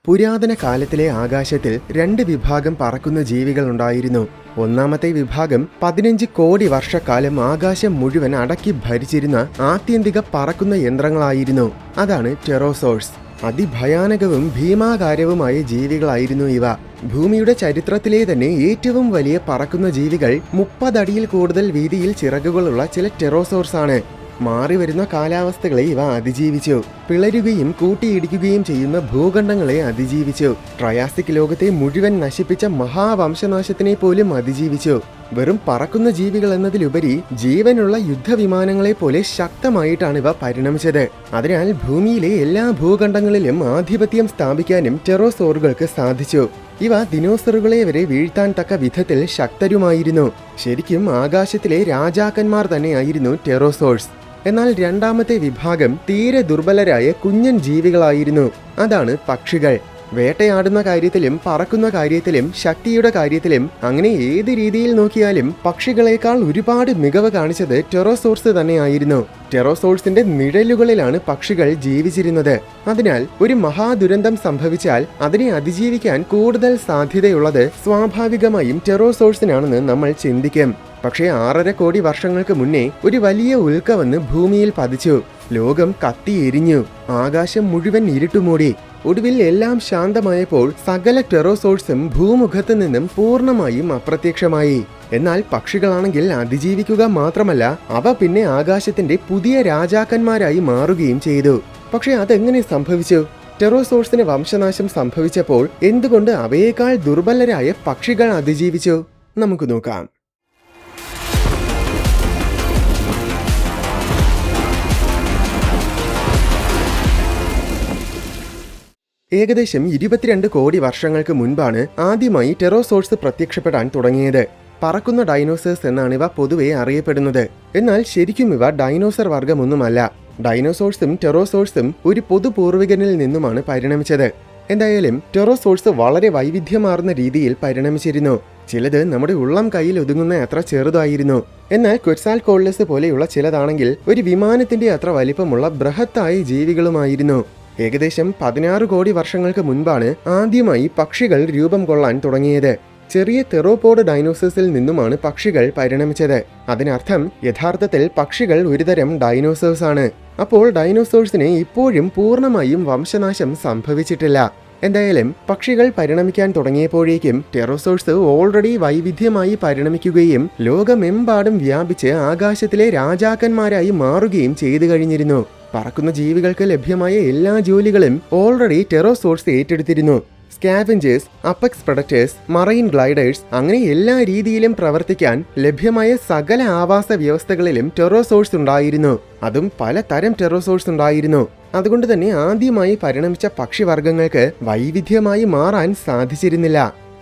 പുരാതന കാലത്തിലെ ആകാശത്തിൽ രണ്ട് വിഭാഗം പറക്കുന്ന ജീവികളുണ്ടായിരുന്നു. ഒന്നാമത്തെ വിഭാഗം 15 കോടി വർഷക്കാലം ആകാശം മുഴുവൻ അടക്കി ഭരിച്ചിരുന്ന ആത്യന്തിക പറക്കുന്ന യന്ത്രങ്ങളായിരുന്നു. അതാണ് ടെറോസോഴ്സ്. അതിഭയാനകവും ഭീമാകാരവുമായ ജീവികളായിരുന്നു ഇവ. ഭൂമിയുടെ ചരിത്രത്തിലെ തന്നെ ഏറ്റവും വലിയ പറക്കുന്ന ജീവികൾ 30 അടിയിൽ കൂടുതൽ വീതിയിൽ ചിറകുകളുള്ള ചില ടെറോസോഴ്സ് ആണ്. മാറിവരുന്ന കാലാവസ്ഥകളെ ഇവ അതിജീവിച്ചു. പിളരുകയും കൂട്ടിയിടിക്കുകയും ചെയ്യുന്ന ഭൂഖണ്ഡങ്ങളെ അതിജീവിച്ചു. ട്രയാസിക് ലോകത്തെ മുഴുവൻ നശിപ്പിച്ച മഹാവംശനാശത്തിനെ പോലും അതിജീവിച്ചു. വെറും പറക്കുന്ന ജീവികൾ എന്നതിലുപരി ജീവനുള്ള യുദ്ധവിമാനങ്ങളെ പോലെ ശക്തമായിട്ടാണ് ഇവ പരിണമിച്ചത്. അതിനാൽ ഭൂമിയിലെ എല്ലാ ഭൂഖണ്ഡങ്ങളിലും ആധിപത്യം സ്ഥാപിക്കാനും ടെറോസോറുകൾക്ക് സാധിച്ചു. ഇവ ദിനോസറുകളെ വരെ വീഴ്ത്താൻ തക്ക വിധത്തിൽ ശക്തരുമായിരുന്നു. ശരിക്കും ആകാശത്തിലെ രാജാക്കന്മാർ തന്നെയായിരുന്നു ടെറോസോഴ്സ്. എന്നാൽ രണ്ടാമത്തെ വിഭാഗം തീരെ ദുർബലരായ കുഞ്ഞൻ ജീവികളായിരുന്നു. അതാണ് പക്ഷികൾ. വേട്ടയാടുന്ന കാര്യത്തിലും പറക്കുന്ന കാര്യത്തിലും ശക്തിയുടെ കാര്യത്തിലും അങ്ങനെ ഏത് രീതിയിൽ നോക്കിയാലും പക്ഷികളെക്കാൾ ഒരുപാട് മികവ് കാണിച്ചത് ടെറോസോഴ്സ് തന്നെയായിരുന്നു. ടെറോസോഴ്സിന്റെ നിഴലുകളിലാണ് പക്ഷികൾ ജീവിച്ചിരുന്നത്. അതിനാൽ ഒരു മഹാദുരന്തം സംഭവിച്ചാൽ അതിനെ അതിജീവിക്കാൻ കൂടുതൽ സാധ്യതയുള്ളത് സ്വാഭാവികമായും ടെറോസോഴ്സിനാണെന്ന് നമ്മൾ ചിന്തിക്കും. പക്ഷേ 6.5 കോടി വർഷങ്ങൾക്ക് മുന്നേ ഒരു വലിയ ഉൽക്ക വന്ന് ഭൂമിയിൽ പതിച്ചു. ലോകം കത്തിയെരിഞ്ഞു. ആകാശം മുഴുവൻ ഇരുട്ടുമൂടി. ഒടുവിൽ എല്ലാം ശാന്തമായപ്പോൾ സകല ടെറോസോഴ്സും ഭൂമുഖത്ത് നിന്നും പൂർണ്ണമായും അപ്രത്യക്ഷമായി. എന്നാൽ പക്ഷികളാണെങ്കിൽ അതിജീവിക്കുക മാത്രമല്ല, അവ പിന്നെ ആകാശത്തിന്റെ പുതിയ രാജാക്കന്മാരായി മാറുകയും ചെയ്തു. പക്ഷെ അതെങ്ങനെ സംഭവിച്ചു? ടെറോസോഴ്സിന് വംശനാശം സംഭവിച്ചപ്പോൾ എന്തുകൊണ്ട് അവയേക്കാൾ ദുർബലരായ പക്ഷികൾ അതിജീവിച്ചു? നമുക്ക് നോക്കാം. ഏകദേശം 22 കോടി വർഷങ്ങൾക്ക് മുൻപാണ് ആദ്യമായി ടെറോസോഴ്സ് പ്രത്യക്ഷപ്പെടാൻ തുടങ്ങിയത്. പറക്കുന്ന ഡൈനോസേഴ്സ് എന്നാണ് ഇവ പൊതുവെ അറിയപ്പെടുന്നത്. എന്നാൽ ശരിക്കും ഇവ ഡൈനോസർ വർഗമൊന്നുമല്ല. ഡൈനോസോഴ്സും ടെറോസോഴ്സും ഒരു പൊതു പൂർവികനിൽ നിന്നുമാണ് പരിണമിച്ചത്. എന്തായാലും ടെറോസോഴ്സ് വളരെ വൈവിധ്യമാർന്ന രീതിയിൽ പരിണമിച്ചിരുന്നു. ചിലത് നമ്മുടെ ഉള്ളം കയ്യിൽ ഒതുങ്ങുന്ന അത്ര ചെറുതായിരുന്നു. എന്നാൽ ക്വെറ്റ്സാൽകോട്ലസ് പോലെയുള്ള ചിലതാണെങ്കിൽ ഒരു വിമാനത്തിന്റെ അത്ര വലിപ്പമുള്ള ബൃഹത്തായ ജീവികളുമായിരുന്നു. ഏകദേശം 16 കോടി വർഷങ്ങൾക്ക് മുൻപാണ് ആദ്യമായി പക്ഷികൾ രൂപം കൊള്ളാൻ തുടങ്ങിയത്. ചെറിയ തെറോപോഡ് ഡൈനോസേഴ്സിൽ നിന്നുമാണ് പക്ഷികൾ പരിണമിച്ചത്. അതിനർത്ഥം യഥാർത്ഥത്തിൽ പക്ഷികൾ ഒരുതരം ഡൈനോസേഴ്സ് ആണ്. അപ്പോൾ ഡൈനോസോഴ്സിന് ഇപ്പോഴും പൂർണ്ണമായും വംശനാശം സംഭവിച്ചിട്ടില്ല. എന്തായാലും പക്ഷികൾ പരിണമിക്കാൻ തുടങ്ങിയപ്പോഴേക്കും ടെറോസോഴ്സ് ഓൾറെഡി വൈവിധ്യമായി പരിണമിക്കുകയും ലോകമെമ്പാടും വ്യാപിച്ച് ആകാശത്തിലെ രാജാക്കന്മാരായി മാറുകയും ചെയ്തു കഴിഞ്ഞിരുന്നു. പറക്കുന്ന ജീവികൾക്ക് ലഭ്യമായ എല്ലാ ജോലികളും ഓൾറെഡി ടെറോസോഴ്സ് ഏറ്റെടുത്തിരുന്നു. സ്കാവെഞ്ചേഴ്സ്, അപ്പെക്സ് പ്രഡക്ടേഴ്സ്, മറൈൻ ഗ്ലൈഡേഴ്സ് അങ്ങനെ എല്ലാ രീതിയിലും പ്രവർത്തിക്കാൻ ലഭ്യമായ സകല ആവാസ വ്യവസ്ഥകളിലും ടെറോസോഴ്സ് ഉണ്ടായിരുന്നു. അതും പലതരം ടെറോസോഴ്സ് ഉണ്ടായിരുന്നു. അതുകൊണ്ട് തന്നെ ആദ്യമായി പരിണമിച്ച പക്ഷിവർഗങ്ങൾക്ക് വൈവിധ്യമായി മാറാൻ സാധിച്ചിരുന്നില്ല.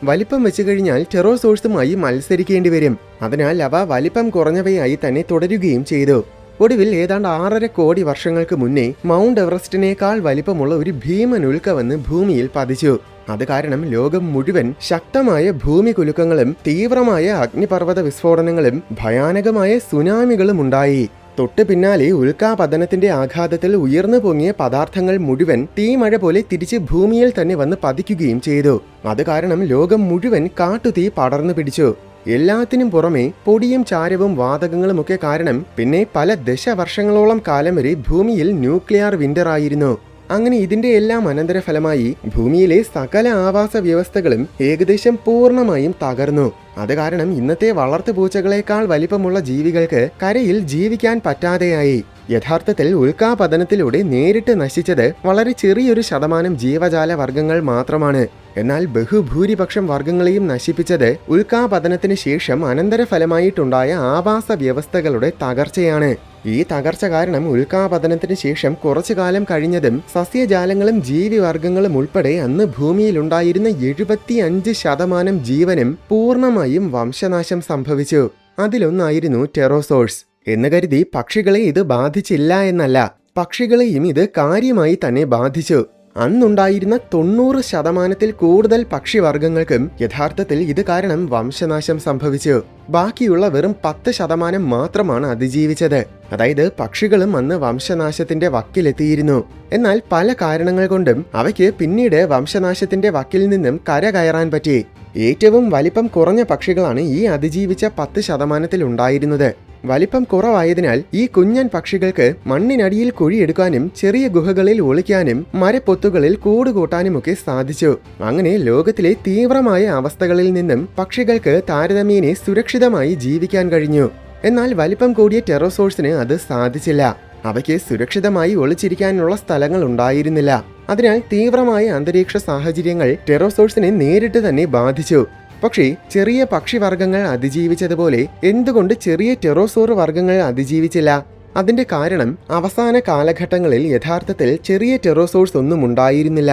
വലിപ്പം വെച്ചു കഴിഞ്ഞാൽ ടെറോസോഴ്സുമായി മത്സരിക്കേണ്ടി വരും. അതിനാൽ അവ വലിപ്പം കുറഞ്ഞവയായി തന്നെ തുടരുകയും ചെയ്തു. ഒടുവിൽ ഏതാണ്ട് 6.5 കോടി വർഷങ്ങൾക്ക് മുന്നേ മൗണ്ട് എവറസ്റ്റിനേക്കാൾ വലിപ്പമുള്ള ഒരു ഭീമൻ ഉൽക്ക വന്ന് ഭൂമിയിൽ പതിച്ചു. അത് കാരണം ലോകം മുഴുവൻ ശക്തമായ ഭൂമി കുലുക്കങ്ങളും തീവ്രമായ അഗ്നിപർവ്വത വിസ്ഫോടനങ്ങളും ഭയാനകമായ സുനാമികളും ഉണ്ടായി. തൊട്ടു പിന്നാലെ ഉൽക്കാപതനത്തിന്റെ ആഘാതത്തിൽ ഉയർന്നു പൊങ്ങിയ പദാർത്ഥങ്ങൾ മുഴുവൻ തീമഴ പോലെ തിരിച്ച് ഭൂമിയിൽ തന്നെ വന്ന് പതിക്കുകയും ചെയ്തു. അത് കാരണം ലോകം മുഴുവൻ കാട്ടുതീ പടർന്നു പിടിച്ചു. എല്ലാത്തിനും പുറമെ പൊടിയും ചാരവും വാതകങ്ങളും ഒക്കെ കാരണം പിന്നെ പല ദശവർഷങ്ങളോളം കാലം വരെ ഭൂമിയിൽ ന്യൂക്ലിയർ വിന്റർ ആയിരുന്നു. അങ്ങനെ ഇതിന്റെ എല്ലാം അനന്തരഫലമായി ഭൂമിയിലെ സകല ആവാസ വ്യവസ്ഥകളും ഏകദേശം പൂർണ്ണമായും തകർന്നു. അത് കാരണം ഇന്നത്തെ വളർത്തുപൂച്ചകളെക്കാൾ വലിപ്പമുള്ള ജീവികൾക്ക് കരയിൽ ജീവിക്കാൻ പറ്റാതെയായി. യഥാർത്ഥത്തിൽ ഉൽക്കാപതനത്തിലൂടെ നേരിട്ട് നശിച്ചത് വളരെ ചെറിയൊരു ശതമാനം ജീവജാല വർഗ്ഗങ്ങൾ മാത്രമാണ്. എന്നാൽ ബഹുഭൂരിപക്ഷം വർഗ്ഗങ്ങളെയും നശിപ്പിച്ചത് ഉൽക്കാപതനത്തിന് ശേഷം അനന്തരഫലമായിട്ടുണ്ടായ ആവാസ വ്യവസ്ഥകളുടെ തകർച്ചയാണ്. ഈ തകർച്ച കാരണം ഉൽക്കാപതനത്തിന് ശേഷം കുറച്ചു കാലം കഴിഞ്ഞതും സസ്യജാലങ്ങളും ജീവിവർഗ്ഗങ്ങളും ഉൾപ്പെടെ അന്ന് ഭൂമിയിലുണ്ടായിരുന്ന 75% ജീവനും പൂർണ്ണമായും വംശനാശം സംഭവിച്ചു. അതിലൊന്നായിരുന്നു ടെറോസോഴ്സ്. എന്ന് കരുതി പക്ഷികളെ ഇത് ബാധിച്ചില്ല എന്നല്ല, പക്ഷികളെയും ഇത് കാര്യമായി തന്നെ ബാധിച്ചു. അന്നുണ്ടായിരുന്ന 90% കൂടുതൽ പക്ഷിവർഗങ്ങൾക്കും യഥാർത്ഥത്തിൽ ഇത് കാരണം വംശനാശം സംഭവിച്ചു. ബാക്കിയുള്ള വെറും 10% മാത്രമാണ് അതിജീവിച്ചത്. അതായത് പക്ഷികളും അന്ന് വംശനാശത്തിന്റെ വക്കിലെത്തിയിരുന്നു. എന്നാൽ പല കാരണങ്ങൾ കൊണ്ടും അവയ്ക്ക് പിന്നീട് വംശനാശത്തിന്റെ വക്കിൽ നിന്നും കരകയറാൻ പറ്റി. ഏറ്റവും വലിപ്പം കുറഞ്ഞ പക്ഷികളാണ് ഈ അതിജീവിച്ച 10% ഉണ്ടായിരുന്നത്. വലിപ്പം കുറവായതിനാൽ ഈ കുഞ്ഞൻ പക്ഷികൾക്ക് മണ്ണിനടിയിൽ കുഴിയെടുക്കാനും ചെറിയ ഗുഹകളിൽ ഒളിക്കാനും മരപ്പൊത്തുകളിൽ കൂടുകൂട്ടാനുമൊക്കെ സാധിച്ചു. അങ്ങനെ ലോകത്തിലെ തീവ്രമായ അവസ്ഥകളിൽ നിന്നും പക്ഷികൾക്ക് താരതമ്യേന സുരക്ഷിതമായി ജീവിക്കാൻ കഴിഞ്ഞു. എന്നാൽ വലിപ്പം കൂടിയ ടെറോസോഴ്സിന് അത് സാധിച്ചില്ല. അവയ്ക്ക് സുരക്ഷിതമായി ഒളിച്ചിരിക്കാനുള്ള സ്ഥലങ്ങൾ ഉണ്ടായിരുന്നില്ല. അതിനാൽ തീവ്രമായ അന്തരീക്ഷ സാഹചര്യങ്ങൾ ടെറോസോഴ്സിനെ നേരിട്ട് തന്നെ ബാധിച്ചു. പക്ഷേ ചെറിയ പക്ഷിവർഗങ്ങൾ അതിജീവിച്ചതുപോലെ എന്തുകൊണ്ട് ചെറിയ ടെറോസോർ വർഗങ്ങൾ അതിജീവിച്ചില്ല? അതിന്റെ കാരണം അവസാന കാലഘട്ടങ്ങളിൽ യഥാർത്ഥത്തിൽ ചെറിയ ടെറോസോഴ്സ് ഒന്നും ഉണ്ടായിരുന്നില്ല.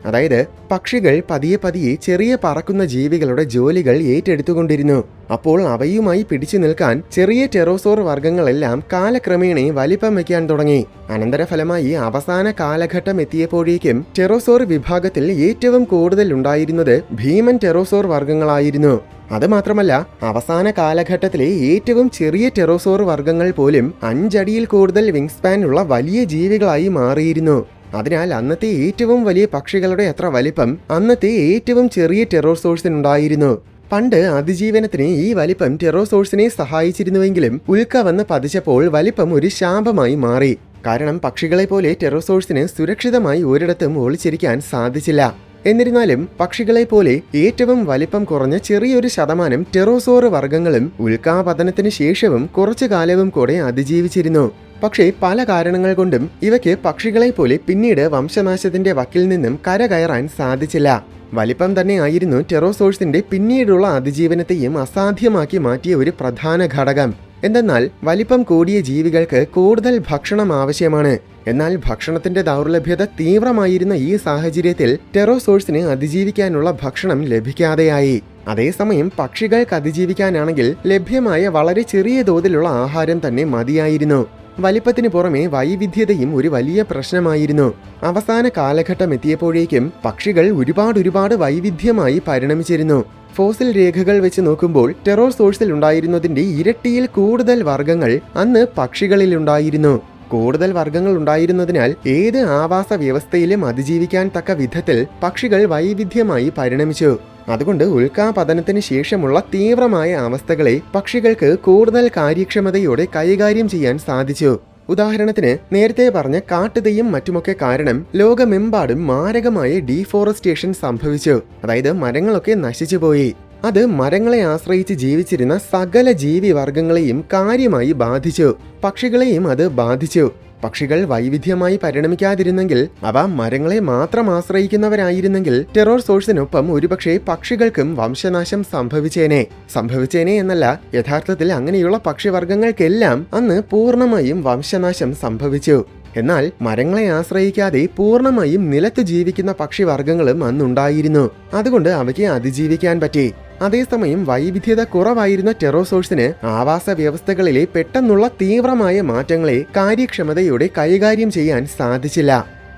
അതായത് പക്ഷികൾ പതിയെ പതിയെ ചെറിയ പറക്കുന്ന ജീവികളുടെ ജോലികൾ ഏറ്റെടുത്തുകൊണ്ടിരുന്നു. അപ്പോൾ അവയുമായി പിടിച്ചു നിൽക്കാൻ ചെറിയ ടെറോസോർ വർഗങ്ങളെല്ലാം കാലക്രമേണ വലിപ്പം വയ്ക്കാൻ തുടങ്ങി. അനന്തരഫലമായി അവസാന കാലഘട്ടം എത്തിയപ്പോഴേക്കും ടെറോസോർ വിഭാഗത്തിൽ ഏറ്റവും കൂടുതൽ ഉണ്ടായിരുന്നത് ഭീമൻ ടെറോസോർ വർഗങ്ങളായിരുന്നു. അതുമാത്രമല്ല, അവസാന കാലഘട്ടത്തിലെ ഏറ്റവും ചെറിയ ടെറോസോർ വർഗങ്ങൾ പോലും 5 അടിയിൽ കൂടുതൽ വിങ് സ്പാൻ ഉള്ള വലിയ ജീവികളായി മാറിയിരുന്നു. അതിനാൽ അന്നത്തെ ഏറ്റവും വലിയ പക്ഷികളുടെ അത്ര വലിപ്പം അന്നത്തെ ഏറ്റവും ചെറിയ ടെറോസോഴ്സിനുണ്ടായിരുന്നു. പണ്ട് അതിജീവനത്തിന് ഈ വലിപ്പം ടെറോസോഴ്സിനെ സഹായിച്ചിരുന്നുവെങ്കിലും ഉൽക്ക വന്ന് പതിച്ചപ്പോൾ വലിപ്പം ഒരു ശാപമായി മാറി. കാരണം പക്ഷികളെ പോലെ ടെറോസോഴ്സിന് സുരക്ഷിതമായി ഒരിടത്തും ഒളിച്ചിരിക്കാൻ സാധിച്ചില്ല. എന്നിരുന്നാലും പക്ഷികളെ പോലെ ഏറ്റവും വലിപ്പം കുറഞ്ഞ ചെറിയൊരു ശതമാനം ടെറോസോർ വർഗങ്ങളും ഉൽക്കാപതനത്തിന് ശേഷവും കുറച്ചു കാലവും കൂടെ അതിജീവിച്ചിരുന്നു. പക്ഷേ പല കാരണങ്ങൾ കൊണ്ടും ഇവയ്ക്ക് പക്ഷികളെ പോലെ പിന്നീട് വംശനാശത്തിന്റെ വക്കിൽ നിന്നും കരകയറാൻ സാധിച്ചില്ല. വലിപ്പം തന്നെയായിരുന്നു ടെറോസോഴ്സിന്റെ പിന്നീടുള്ള അതിജീവനത്തെയും അസാധ്യമാക്കി മാറ്റിയ ഒരു പ്രധാന ഘടകം. എന്തെന്നാൽ വലിപ്പം കൂടിയ ജീവികൾക്ക് കൂടുതൽ ഭക്ഷണം ആവശ്യമാണ്. എന്നാൽ ഭക്ഷണത്തിന്റെ ദൗർലഭ്യത തീവ്രമായിരുന്ന ഈ സാഹചര്യത്തിൽ ടെറോസോഴ്സിന് അതിജീവിക്കാനുള്ള ഭക്ഷണം ലഭിക്കാതെയായി. അതേസമയം പക്ഷികൾക്ക് അതിജീവിക്കാനാണെങ്കിൽ ലഭ്യമായ വളരെ ചെറിയ തോതിലുള്ള ആഹാരം തന്നെ മതിയായിരുന്നു. വലിപ്പത്തിന് പുറമെ വൈവിധ്യതയും ഒരു വലിയ പ്രശ്നമായിരുന്നു. അവസാന കാലഘട്ടം എത്തിയപ്പോഴേക്കും പക്ഷികൾ ഒരുപാട് വൈവിധ്യമായി പരിണമിച്ചിരുന്നു. ഫോസിൽ രേഖകൾ വെച്ച് നോക്കുമ്പോൾ ടെറോസോഴ്സിൽ ഉണ്ടായിരുന്നതിന്റെ ഇരട്ടിയിൽ കൂടുതൽ വർഗങ്ങൾ അന്ന് പക്ഷികളിലുണ്ടായിരുന്നു. കൂടുതൽ വർഗങ്ങൾ ഉണ്ടായിരുന്നതിനാൽ ഏത് ആവാസ വ്യവസ്ഥയിലും അതിജീവിക്കാൻ തക്ക വിധത്തിൽ പക്ഷികൾ വൈവിധ്യമായി പരിണമിച്ചു. അതുകൊണ്ട് ഉൽക്കാപതനത്തിന് ശേഷമുള്ള തീവ്രമായ അവസ്ഥകളെ പക്ഷികൾക്ക് കൂടുതൽ കാര്യക്ഷമതയോടെ കൈകാര്യം ചെയ്യാൻ സാധിച്ചു. ഉദാഹരണത്തിന് നേരത്തെ പറഞ്ഞ കാട്ടുതീയും മറ്റുമൊക്കെ കാരണം ലോകമെമ്പാടും മാരകമായ ഡീഫോറസ്റ്റേഷൻ സംഭവിച്ചു. അതായത് മരങ്ങളൊക്കെ നശിച്ചുപോയി. അത് മരങ്ങളെ ആശ്രയിച്ച് ജീവിച്ചിരുന്ന സകല ജീവി വർഗങ്ങളെയും കാര്യമായി ബാധിച്ചു. പക്ഷികളെയും അത് ബാധിച്ചു. പക്ഷികൾ വൈവിധ്യമായി പരിണമിക്കാതിരുന്നെങ്കിൽ, അവ മരങ്ങളെ മാത്രം ആശ്രയിക്കുന്നവരായിരുന്നെങ്കിൽ ടെറോസോഴ്സിനൊപ്പം ഒരുപക്ഷെ പക്ഷികൾക്കും വംശനാശം സംഭവിച്ചേനെ എന്നല്ല, യഥാർത്ഥത്തിൽ അങ്ങനെയുള്ള പക്ഷിവർഗങ്ങൾക്കെല്ലാം അന്ന് പൂർണ്ണമായും വംശനാശം സംഭവിച്ചു. എന്നാൽ മരങ്ങളെ ആശ്രയിക്കാതെ പൂർണ്ണമായും നിലത്ത് ജീവിക്കുന്ന പക്ഷിവർഗങ്ങളും അന്നുണ്ടായിരുന്നു. അതുകൊണ്ട് അവയ്ക്ക് അതിജീവിക്കാൻ പറ്റി. അതേസമയം വൈവിധ്യത കുറവായിരുന്ന ടെറോസോഴ്സിന് ആവാസ വ്യവസ്ഥകളിലെ പെട്ടെന്നുള്ള തീവ്രമായ മാറ്റങ്ങളെ കാര്യക്ഷമതയോടെ കൈകാര്യം ചെയ്യാൻ സാധിച്ചില്ല.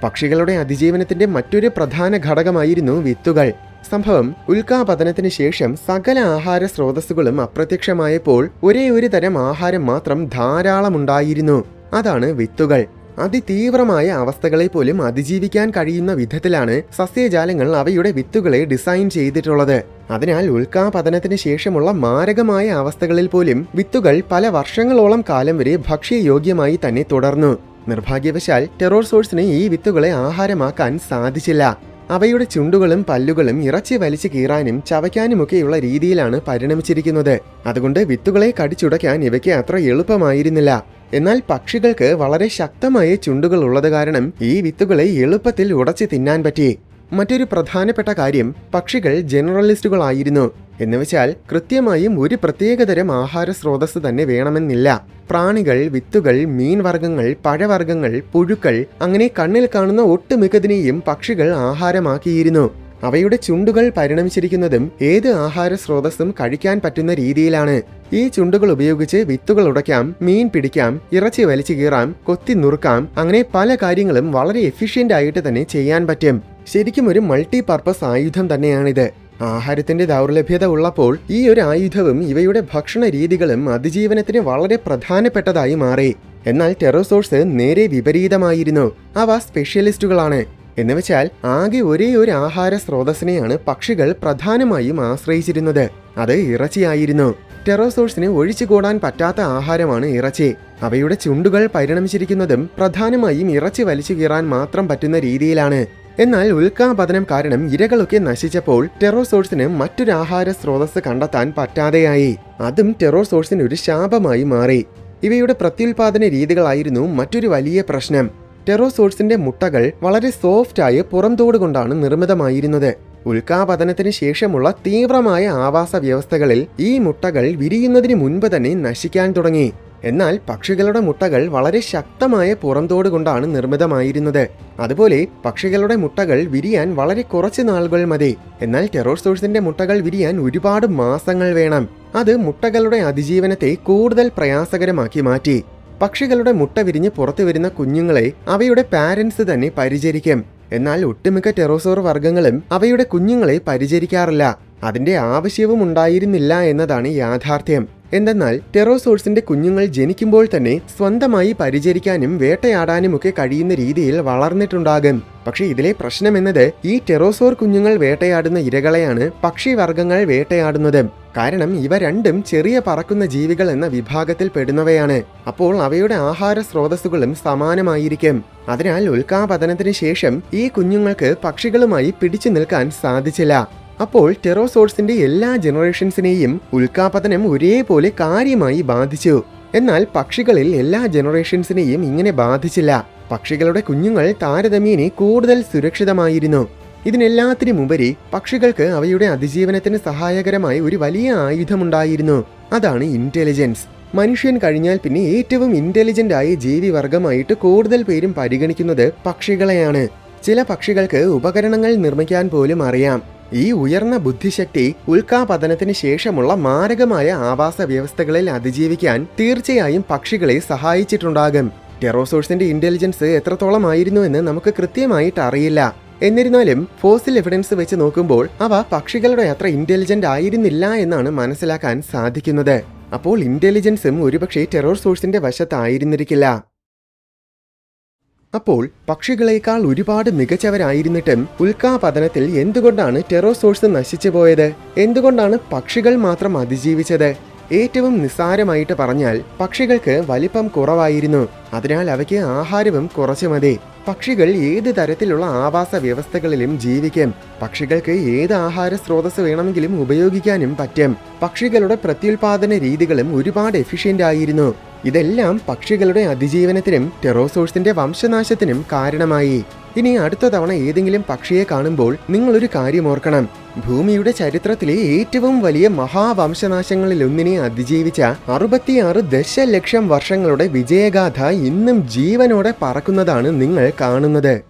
പക്ഷികളുടെ അതിജീവനത്തിന്റെ മറ്റൊരു പ്രധാന ഘടകമായിരുന്നു വിത്തുകൾ. സംഭവം ഉൽക്കാപതനത്തിന് ശേഷം സകല ആഹാര സ്രോതസ്സുകളും അപ്രത്യക്ഷമായപ്പോൾ ഒരേ ഒരു തരം ആഹാരം മാത്രം ധാരാളമുണ്ടായിരുന്നു. അതാണ് വിത്തുകൾ. അതിതീവ്രമായ അവസ്ഥകളെ പോലും അതിജീവിക്കാൻ കഴിയുന്ന വിധത്തിലാണ് സസ്യജാലങ്ങൾ അവയുടെ വിത്തുകളെ ഡിസൈൻ ചെയ്തിട്ടുള്ളത്. അതിനാൽ ഉൽക്കാപതനത്തിന് ശേഷമുള്ള മാരകമായ അവസ്ഥകളിൽ പോലും വിത്തുകൾ പല വർഷങ്ങളോളം കാലം വരെ ഭക്ഷ്യയോഗ്യമായി തന്നെ തുടർന്നു. നിർഭാഗ്യവശാൽ ടെറോസോഴ്സിന് ഈ വിത്തുകളെ ആഹാരമാക്കാൻ സാധിച്ചില്ല. അവയുടെ ചുണ്ടുകളും പല്ലുകളും ഇറച്ചി വലിച്ചു കീറാനും ചവയ്ക്കാനുമൊക്കെയുള്ള രീതിയിലാണ് പരിണമിച്ചിരിക്കുന്നത്. അതുകൊണ്ട് വിത്തുകളെ കടിച്ചുടയ്ക്കാൻ ഇവയ്ക്ക് അത്ര എളുപ്പമായിരുന്നില്ല. എന്നാൽ പക്ഷികൾക്ക് വളരെ ശക്തമായ ചുണ്ടുകൾ ഉള്ളത് കാരണം ഈ വിത്തുകളെ എളുപ്പത്തിൽ ഉടച്ചു തിന്നാൻ പറ്റി. മറ്റൊരു പ്രധാനപ്പെട്ട കാര്യം, പക്ഷികൾ ജനറലിസ്റ്റുകളായിരുന്നു. എന്നുവെച്ചാൽ കൃത്യമായും ഒരു പ്രത്യേകതരം ആഹാര സ്രോതസ് തന്നെ വേണമെന്നില്ല. പ്രാണികൾ, വിത്തുകൾ, മീൻവർഗ്ഗങ്ങൾ, പഴവർഗ്ഗങ്ങൾ, പുഴുക്കൾ, അങ്ങനെ കണ്ണിൽ കാണുന്ന ഒട്ടുമിക്കതിനെയും പക്ഷികൾ ആഹാരമാക്കിയിരുന്നു. അവയുടെ ചുണ്ടുകൾ പരിണമിച്ചിരിക്കുന്നതും ഏത് ആഹാര സ്രോതസ്സും കഴിക്കാൻ പറ്റുന്ന രീതിയിലാണ്. ഈ ചുണ്ടുകൾ ഉപയോഗിച്ച് വിത്തുകൾ ഉടയ്ക്കാം, മീൻ പിടിക്കാം, ഇറച്ചി വലിച്ചു കീറാം, കൊത്തി നുറുക്കാം, അങ്ങനെ പല കാര്യങ്ങളും വളരെ എഫിഷ്യന്റ് ആയിട്ട് തന്നെ ചെയ്യാൻ പറ്റും. ശരിക്കും ഒരു മൾട്ടി പർപ്പസ് ആയുധം തന്നെയാണിത്. ആഹാരത്തിന്റെ ദൗർലഭ്യത ഉള്ളപ്പോൾ ഈ ഒരു ആയുധവും ഇവയുടെ ഭക്ഷണ രീതികളും അതിജീവനത്തിന് വളരെ പ്രധാനപ്പെട്ടതായി മാറി. എന്നാൽ ടെറോസോഴ്സ് നേരെ വിപരീതമായിരുന്നു. അവ സ്പെഷ്യലിസ്റ്റുകളാണ്. എന്നുവെച്ചാൽ ആകെ ഒരേ ഒരു ആഹാര സ്രോതസ്സിനെയാണ് പക്ഷികൾ പ്രധാനമായും ആശ്രയിച്ചിരുന്നത്. അത് ഇറച്ചിയായിരുന്നു. ടെറോസോഴ്സിന് ഒഴിച്ചുകൂടാൻ പറ്റാത്ത ആഹാരമാണ് ഇറച്ചി. അവയുടെ ചുണ്ടുകൾ പരിണമിച്ചിരിക്കുന്നതും പ്രധാനമായും ഇറച്ചി വലിച്ചു കീറാൻ മാത്രം പറ്റുന്ന രീതിയിലാണ്. എന്നാൽ ഉൽക്കാപതനം കാരണം ഇരകളൊക്കെ നശിച്ചപ്പോൾ ടെറോസോഴ്സിന് മറ്റൊരു ആഹാര സ്രോതസ് കണ്ടെത്താൻ പറ്റാതെയായി. അതും ടെറോസോഴ്സിന് ഒരു ശാപമായി മാറി. ഇവയുടെ പ്രത്യുൽപാദന രീതികളായിരുന്നു മറ്റൊരു വലിയ പ്രശ്നം. ടെറോസോഴ്സിന്റെ മുട്ടകൾ വളരെ സോഫ്റ്റായ പുറംതോട് കൊണ്ടാണ് നിർമ്മിതമായിരുന്നത്. ഉൽക്കാപതനത്തിന് ശേഷമുള്ള തീവ്രമായ ആവാസ വ്യവസ്ഥകളിൽ ഈ മുട്ടകൾ വിരിയുന്നതിന് മുൻപ് തന്നെ നശിക്കാൻ തുടങ്ങി. എന്നാൽ പക്ഷികളുടെ മുട്ടകൾ വളരെ ശക്തമായ പുറംതോട് കൊണ്ടാണ് നിർമ്മിതമായിരുന്നത്. അതുപോലെ പക്ഷികളുടെ മുട്ടകൾ വിരിയാൻ വളരെ കുറച്ച് നാളുകൾ മതി. എന്നാൽ ടെറോസോഴ്സിന്റെ മുട്ടകൾ വിരിയാൻ ഒരുപാട് മാസങ്ങൾ വേണം. അത് മുട്ടകളുടെ അതിജീവനത്തെ കൂടുതൽ പ്രയാസകരമാക്കി മാറ്റി. പക്ഷികളുടെ മുട്ട വിരിഞ്ഞ് പുറത്തു വരുന്ന കുഞ്ഞുങ്ങളെ അവയുടെ പാരന്റ്സ് തന്നെ പരിചരിക്കും. എന്നാൽ ഒട്ടുമിക്ക ടെറോസോർ വർഗ്ഗങ്ങളും അവയുടെ കുഞ്ഞുങ്ങളെ പരിചരിക്കാറില്ല. അതിന്റെ ആവശ്യവും ഉണ്ടായിരുന്നില്ല എന്നതാണ് യാഥാർത്ഥ്യം. എന്തെന്നാൽ ടെറോസോഴ്സിന്റെ കുഞ്ഞുങ്ങൾ ജനിക്കുമ്പോൾ തന്നെ സ്വന്തമായി പരിചരിക്കാനും വേട്ടയാടാനുമൊക്കെ കഴിയുന്ന രീതിയിൽ വളർന്നിട്ടുണ്ടാകും. പക്ഷെ ഇതിലെ പ്രശ്നം എന്നത് ഈ ടെറോസോർ കുഞ്ഞുങ്ങൾ വേട്ടയാടുന്ന ഇരകളെയാണ് പക്ഷിവർഗ്ഗങ്ങൾ വേട്ടയാടുന്നത്. കാരണം ഇവ രണ്ടും ചെറിയ പറക്കുന്ന ജീവികൾ എന്ന വിഭാഗത്തിൽ പെടുന്നവയാണ്. അപ്പോൾ അവയുടെ ആഹാര സ്രോതസ്സുകളും സമാനമായിരിക്കും. അതിനാൽ ഉൽക്കാപതനത്തിന് ശേഷം ഈ കുഞ്ഞുങ്ങൾക്ക് പക്ഷികളുമായി പിടിച്ചു നിൽക്കാൻ സാധിച്ചില്ല. അപ്പോൾ ടെറോസോഴ്സിന്റെ എല്ലാ ജനറേഷൻസിനെയും ഉൽക്കാപതനം ഒരേപോലെ കാര്യമായി ബാധിച്ചു. എന്നാൽ പക്ഷികളിൽ എല്ലാ ജനറേഷൻസിനെയും ഇങ്ങനെ ബാധിച്ചില്ല. പക്ഷികളുടെ കുഞ്ഞുങ്ങൾ താരതമ്യേന കൂടുതൽ സുരക്ഷിതമായിരുന്നു. ഇതിനെല്ലാത്തിനുമുപരി പക്ഷികൾക്ക് അവയുടെ അതിജീവനത്തിന് സഹായകരമായ ഒരു വലിയ ആയുധമുണ്ടായിരുന്നു. അതാണ് ഇന്റലിജൻസ്. മനുഷ്യൻ കഴിഞ്ഞാൽ പിന്നെ ഏറ്റവും ഇന്റലിജന്റ് ആയ ജീവിവർഗമായിട്ട് കൂടുതൽ പേരും പരിഗണിക്കുന്നത് പക്ഷികളെയാണ്. ചില പക്ഷികൾക്ക് ഉപകരണങ്ങൾ നിർമ്മിക്കാൻ പോലും അറിയാം. ഈ ഉയർന്ന ബുദ്ധിശക്തി ഉൽക്കാപതനത്തിന് ശേഷമുള്ള മാരകമായ ആവാസ വ്യവസ്ഥകളിൽ അതിജീവിക്കാൻ തീർച്ചയായും പക്ഷികളെ സഹായിച്ചിട്ടുണ്ടാകും. ടെറോസോഴ്സിന്റെ ഇന്റലിജൻസ് എത്രത്തോളം ആയിരുന്നു എന്ന് നമുക്ക് കൃത്യമായിട്ട് അറിയില്ല. എന്നിരുന്നാലും ഫോസിൽ എവിഡൻസ് വെച്ച് നോക്കുമ്പോൾ അവ പക്ഷികളുടെ അത്ര ഇന്റലിജന്റ് ആയിരുന്നില്ല എന്നാണ് മനസ്സിലാക്കാൻ സാധിക്കുന്നത്. അപ്പോൾ ഇന്റലിജൻസും ഒരുപക്ഷെ ടെറോസോഴ്സിന്റെ വശത്തായിരുന്നിരിക്കില്ല. അപ്പോൾ പക്ഷികളേക്കാൾ ഒരുപാട് മികച്ചവരായിരുന്നിട്ടും ഉൽക്കാപതനത്തിൽ എന്തുകൊണ്ടാണ് ടെറോസോഴ്സ് നശിച്ചു പോയത്? എന്തുകൊണ്ടാണ് പക്ഷികൾ മാത്രം അതിജീവിച്ചത്? ഏറ്റവും നിസ്സാരമായിട്ട് പറഞ്ഞാൽ പക്ഷികൾക്ക് വലിപ്പം കുറവായിരുന്നു. അതിനാൽ അവയ്ക്ക് ആഹാരവും കുറച്ചു മതി. പക്ഷികൾ ഏത് തരത്തിലുള്ള ആവാസ വ്യവസ്ഥകളിലും ജീവിക്കും. പക്ഷികൾക്ക് ഏത് ആഹാര സ്രോതസ് വേണമെങ്കിലും ഉപയോഗിക്കാനും പറ്റും. പക്ഷികളുടെ പ്രത്യുൽപാദന രീതികളും ഒരുപാട് എഫിഷ്യന്റ് ആയിരുന്നു. ഇതെല്ലാം പക്ഷികളുടെ അതിജീവനത്തിനും ടെറോസോഴ്സിന്റെ വംശനാശത്തിനും കാരണമായി. ഇനി അടുത്ത തവണ ഏതെങ്കിലും പക്ഷിയെ കാണുമ്പോൾ നിങ്ങളൊരു കാര്യം ഓർക്കണം. ഭൂമിയുടെ ചരിത്രത്തിലെ ഏറ്റവും വലിയ മഹാവംശനാശങ്ങളിലൊന്നിനെ അതിജീവിച്ച 66 ദശലക്ഷം വർഷങ്ങളുടെ വിജയഗാഥ ഇന്നും ജീവനോടെ പറക്കുന്നതാണ് നിങ്ങൾ കാണുന്നത്.